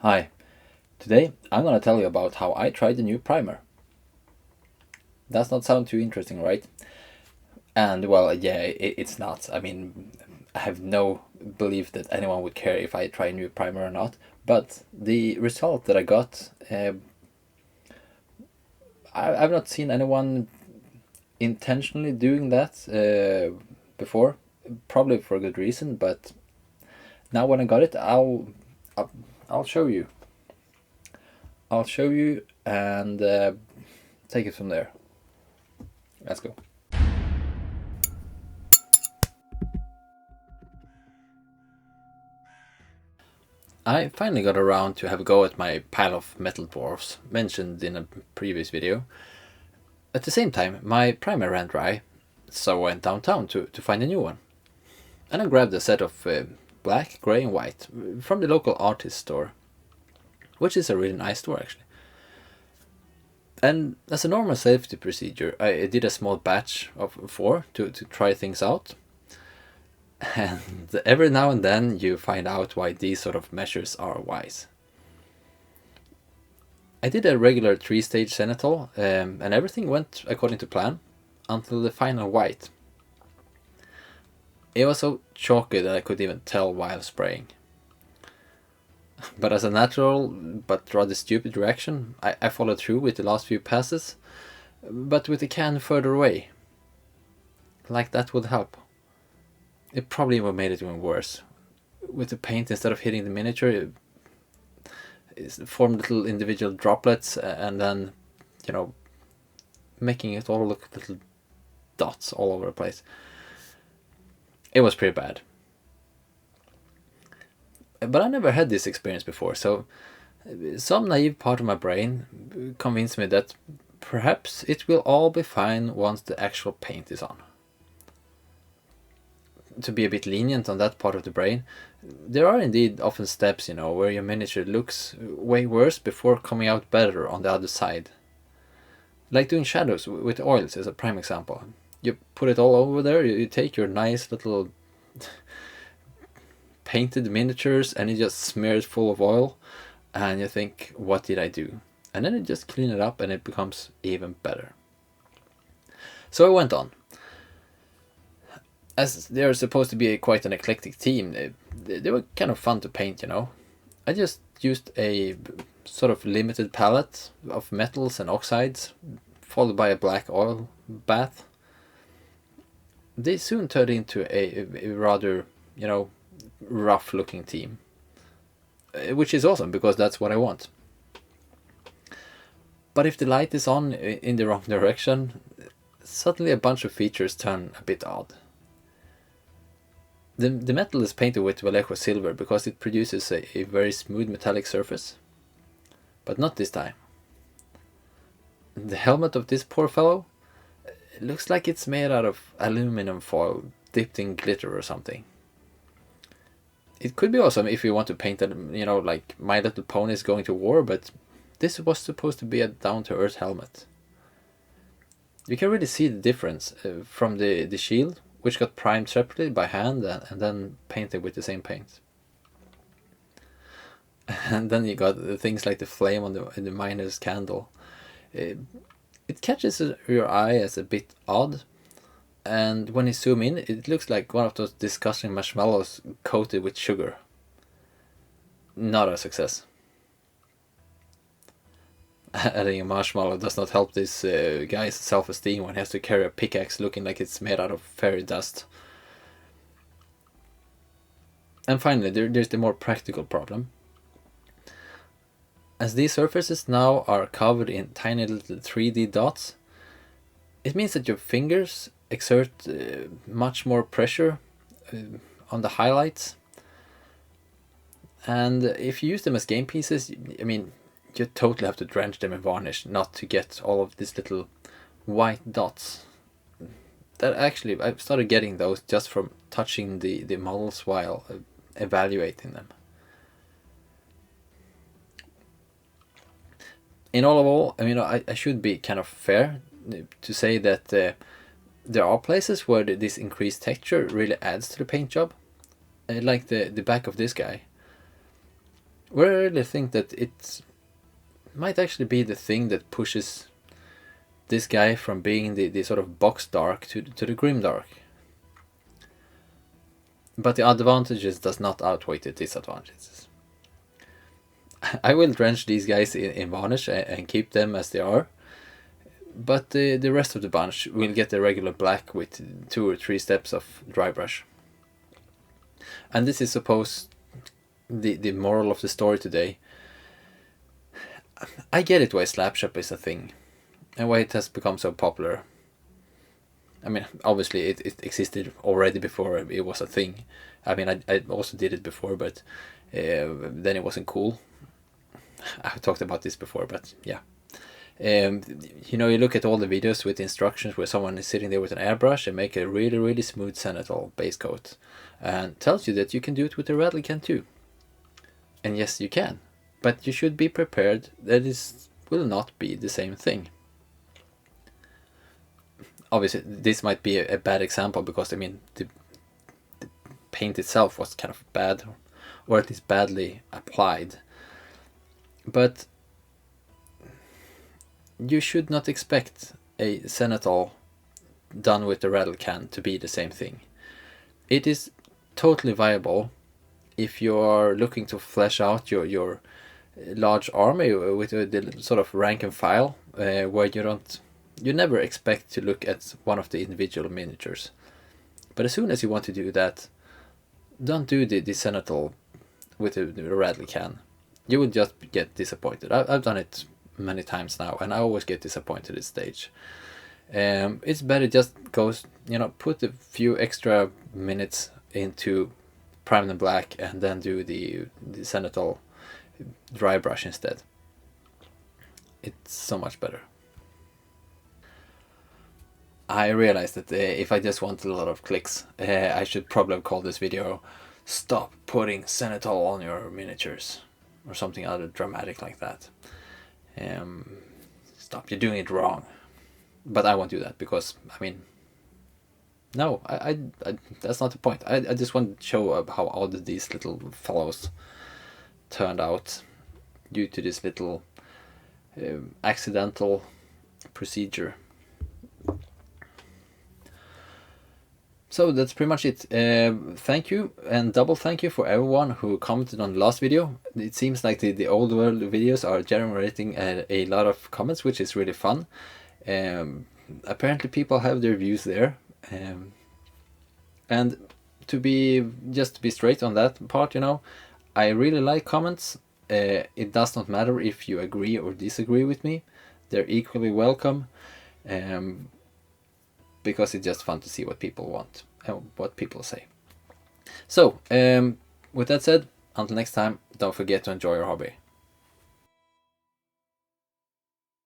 Hi, today I'm gonna tell you about how I tried the new primer. Does not sound too interesting, right? And well, yeah, it's not. I mean, I have no belief that anyone would care if I try a new primer or not. But the result that I got, I've not seen anyone intentionally doing that before. Probably for a good reason, but now when I got it, I'll, I'll show you. I'll show you and take it from there. Let's go. I finally got around to have a go at my pile of metal dwarves, mentioned in a previous video. At the same time, my primer ran dry, so I went downtown to find a new one. And I grabbed a set of black, grey and white from the local artist store, which is a really nice store actually. And as a normal safety procedure, I did a small batch of 4 to try things out. And every now and then you find out why these sort of measures are wise. I did a regular 3-stage zenithal, and everything went according to plan until the final white. It was so chalky that I couldn't even tell while spraying. But as a natural but rather stupid reaction, I followed through with the last few passes, but with the can further away. Like that would help. It probably would have made it even worse. With the paint, instead of hitting the miniature, it formed little individual droplets and then, making it all look little dots all over the place. It was pretty bad. But I never had this experience before, so some naive part of my brain convinced me that perhaps it will all be fine once the actual paint is on. To be a bit lenient on that part of the brain, there are indeed often steps, where your miniature looks way worse before coming out better on the other side. Like doing shadows with oils is a prime example. You put it all over there, you take your nice little painted miniatures and you just smear it full of oil and you think, what did I do? And then you just clean it up and it becomes even better. So I went on. As they're supposed to be quite an eclectic team, they were kind of fun to paint, I just used a sort of limited palette of metals and oxides, followed by a black oil bath. They soon turned into a rather, rough looking team. Which is awesome, because that's what I want. But if the light is on in the wrong direction, suddenly a bunch of features turn a bit odd. The metal is painted with Vallejo silver because it produces a very smooth metallic surface. But not this time. The helmet of this poor fellow looks like it's made out of aluminum foil dipped in glitter or something. It could be awesome if you want to paint it, like My Little Pony is going to war, but this was supposed to be a down-to-earth helmet. You can really see the difference from the shield, which got primed separately by hand and then painted with the same paint. And then you got things like the flame on the miner's candle. It catches your eye as a bit odd, and when you zoom in, it looks like one of those disgusting marshmallows coated with sugar. Not a success. Adding a marshmallow does not help this guy's self-esteem when he has to carry a pickaxe looking like it's made out of fairy dust. And finally, there's the more practical problem. As these surfaces now are covered in tiny little 3D dots, it means that your fingers exert much more pressure on the highlights. And if you use them as game pieces, you totally have to drench them in varnish not to get all of these little white dots. That actually, I've started getting those just from touching the models while evaluating them. In all of all, I should be kind of fair to say that there are places where this increased texture really adds to the paint job. Like the back of this guy. where I really think that it might actually be the thing that pushes this guy from being the sort of box dark to the Grimdark. But the advantages does not outweigh the disadvantages. I will drench these guys in varnish and keep them as they are. But the rest of the bunch will get the regular black with 2 or 3 steps of dry brush. And this is supposed the moral of the story today. I get it why slapshop is a thing and why it has become so popular. I mean, obviously it existed already before it was a thing. I mean, I also did it before, but then it wasn't cool. I've talked about this before, but yeah. You know, you look at all the videos with instructions where someone is sitting there with an airbrush and make a really, really smooth zenithal base coat and tells you that you can do it with a rattle can too. And yes, you can, but you should be prepared that this will not be the same thing. Obviously, this might be a bad example because, I mean, the paint itself was kind of bad, or at least badly applied. But you should not expect a zenithal done with the rattle can to be the same thing. It is totally viable if you are looking to flesh out your large army with the sort of rank and file, where you never expect to look at one of the individual miniatures. But as soon as you want to do that, don't do the zenithal with the rattle can. You will just get disappointed. I've done it many times now, and I always get disappointed at this stage. It's better just put a few extra minutes into prime and black and then do the zenithal dry brush instead. It's so much better. I realized that if I just wanted a lot of clicks, I should probably have called this video "Stop Putting Zenithal on Your Miniatures" or something other dramatic like that. Stop, you're doing it wrong. But I won't do that because, I mean, no, I that's not the point. I just want to show how odd these little fellows turned out due to this little accidental procedure. So that's pretty much it. Thank you, and double thank you for everyone who commented on the last video. It seems like the old world videos are generating a lot of comments, which is really fun. Apparently people have their views there. And to be straight on that part, I really like comments. It does not matter if you agree or disagree with me. They're equally welcome. Because it's just fun to see what people want and what people say. So, with that said, until next time, don't forget to enjoy your hobby.